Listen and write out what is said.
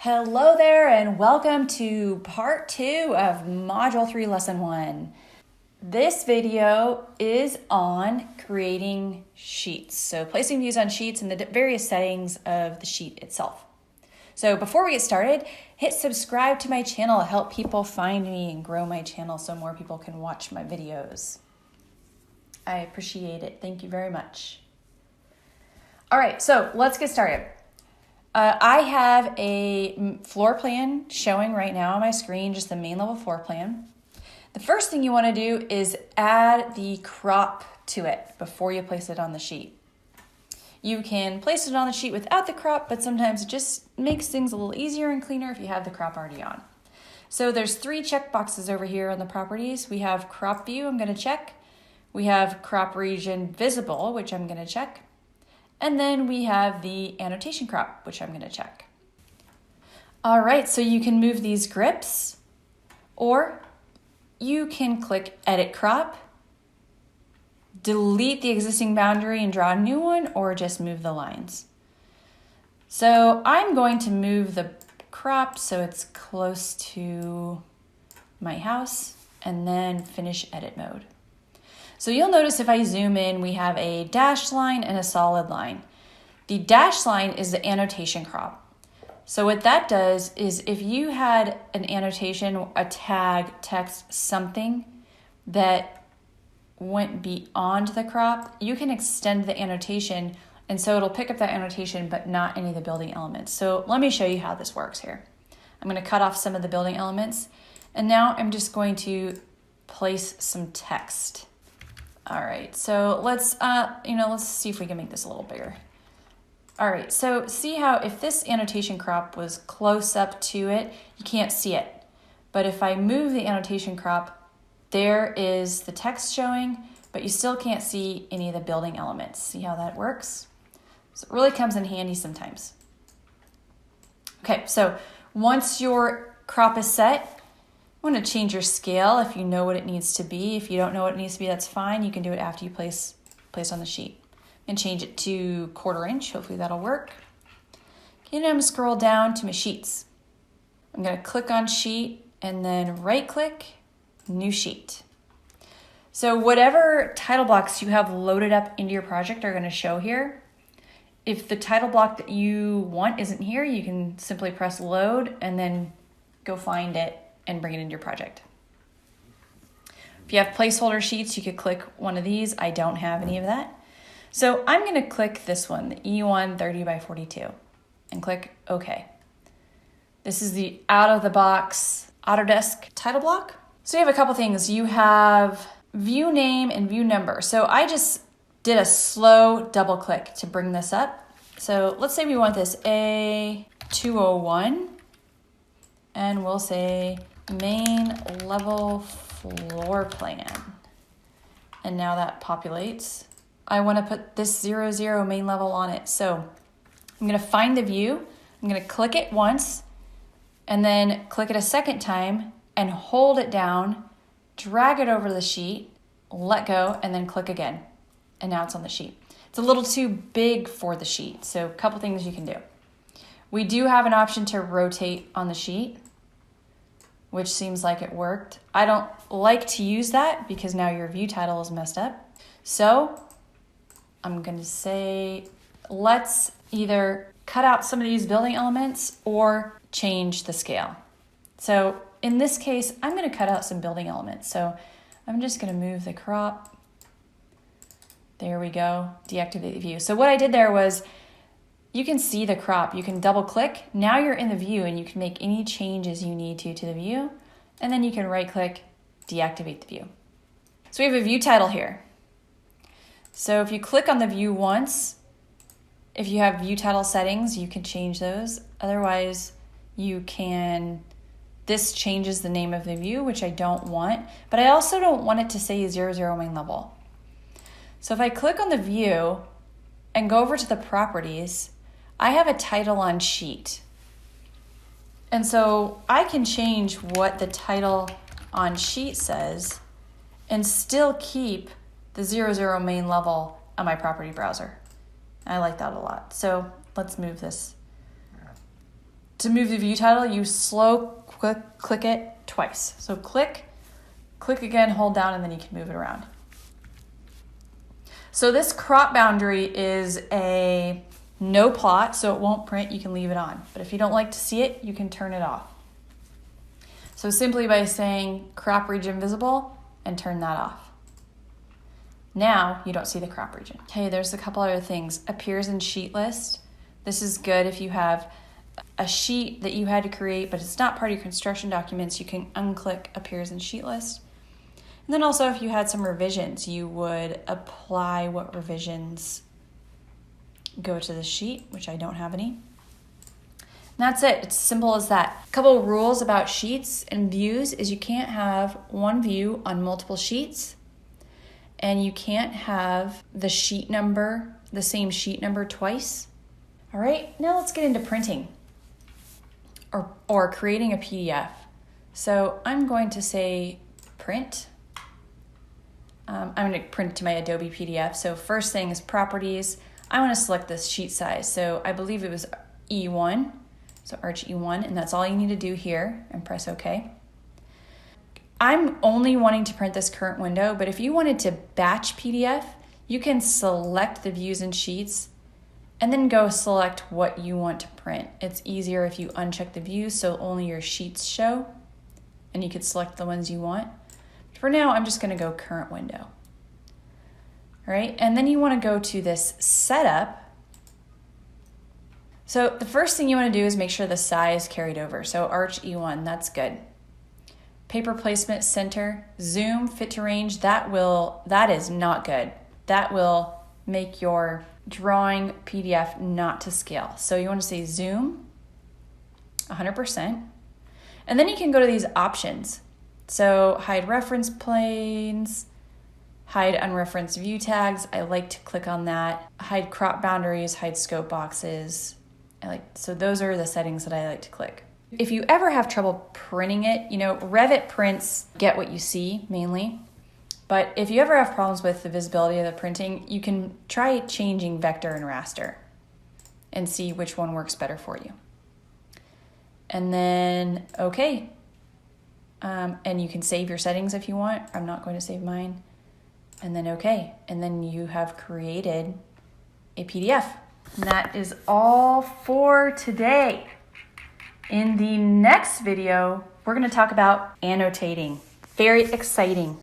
Hello there and welcome to part 2 of Module 3 Lesson 1. This video is on creating sheets. So placing views on sheets and the various settings of the sheet itself. So before we get started, hit subscribe to my channel. Help people find me and grow my channel so more people can watch my videos. I appreciate it. Thank you very much. All right, so let's get started. I have a floor plan showing right now on my screen, just the main level floor plan. The first thing you want to do is add the crop to it before you place it on the sheet. You can place it on the sheet without the crop, but sometimes it just makes things a little easier and cleaner if you have the crop already on. So there's 3 check boxes over here on the properties. We have crop view, I'm going to check. We have crop region visible, which I'm going to check. And then we have the annotation crop, which I'm going to check. All right, so you can move these grips, or you can click Edit Crop, delete the existing boundary and draw a new one, or just move the lines. So I'm going to move the crop so it's close to my house, and then finish edit mode. So you'll notice if I zoom in, we have a dashed line and a solid line. The dashed line is the annotation crop. So what that does is if you had an annotation, a tag, text, something that went beyond the crop, you can extend the annotation, and so it'll pick up that annotation but not any of the building elements. So let me show you how this works here. I'm going to cut off some of the building elements, and now I'm just going to place some text. All right, so let's see if we can make this a little bigger. All right, so see how if this annotation crop was close up to it, you can't see it. But if I move the annotation crop, there is the text showing, but you still can't see any of the building elements. See how that works? So it really comes in handy sometimes. Okay, so once your crop is set, you want to change your scale if you know what it needs to be. If you don't know what it needs to be, that's fine. You can do it after you place on the sheet. And change it to 1/4 inch. Hopefully that'll work. Okay, now I'm going to scroll down to my sheets. I'm going to click on sheet and then right click, new sheet. So whatever title blocks you have loaded up into your project are going to show here. If the title block that you want isn't here, you can simply press load and then go find it and bring it into your project. If you have placeholder sheets, you could click one of these. I don't have any of that. So I'm going to click this one, the E1 30 by 42, and click OK. This is the out-of-the-box Autodesk title block. So you have a couple things. You have view name and view number. So I just did a slow double click to bring this up. So let's say we want this A201, and we'll say main level floor plan. And now that populates. I want to put this 00 main level on it. So I'm going to find the view. I'm going to click it once and then click it a second time and hold it down, drag it over the sheet, let go, and then click again. And now it's on the sheet. It's a little too big for the sheet. So a couple things you can do. We do have an option to rotate on the sheet, which seems like it worked. I don't like to use that because now your view title is messed up. So I'm going to say, let's either cut out some of these building elements or change the scale. So in this case, I'm going to cut out some building elements. So I'm just going to move the crop. There we go. Deactivate the view. So what I did there was, you can see the crop. You can double click. Now you're in the view and you can make any changes you need to the view. And then you can right click, deactivate the view. So we have a view title here. So if you click on the view once, if you have view title settings, you can change those. Otherwise, this changes the name of the view, which I don't want, but I also don't want it to say 00 main level. So if I click on the view and go over to the properties, I have a title on sheet. And so I can change what the title on sheet says and still keep the 00 main level on my property browser. I like that a lot. So let's move this To move the view title, you slow click it twice. So click again, hold down, and then you can move it around. So this crop boundary is a no plot, so it won't print. You can leave it on. But if you don't like to see it, you can turn it off. So simply by saying crop region visible and turn that off. Now you don't see the crop region. Okay, there's a couple other things. Appears in sheet list. This is good if you have a sheet that you had to create, but it's not part of your construction documents. You can unclick appears in sheet list. And then also if you had some revisions, you would apply what revisions go to the sheet, which I don't have any. And that's it. It's simple as that. A couple of rules about sheets and views is you can't have one view on multiple sheets, and you can't have the sheet number, the same sheet number twice. All right, now let's get into printing or creating a PDF. So I'm going to say print. I'm going to print to my Adobe PDF. So first thing is properties. I want to select this sheet size. So I believe it was E1, so Arch E1, and that's all you need to do here, and press OK. I'm only wanting to print this current window, but if you wanted to batch PDF, you can select the views and sheets and then go select what you want to print. It's easier if you uncheck the views so only your sheets show, and you could select the ones you want. For now, I'm just going to go current window. All right, and then you want to go to this setup. So the first thing you want to do is make sure the size carried over. So Arch E1, that's good. Paper placement, center, zoom, fit to range, that is not good. That will make your drawing PDF not to scale. So you want to say zoom 100%. And then you can go to these options. So hide reference planes, hide unreferenced view tags. I like to click on that. Hide crop boundaries, hide scope boxes. So those are the settings that I like to click. If you ever have trouble printing it, Revit prints get what you see mainly. But if you ever have problems with the visibility of the printing, you can try changing vector and raster and see which one works better for you. And then, okay. And you can save your settings if you want. I'm not going to save mine. And then okay. And then you have created a PDF. And that is all for today. In the next video, we're going to talk about annotating. Very exciting.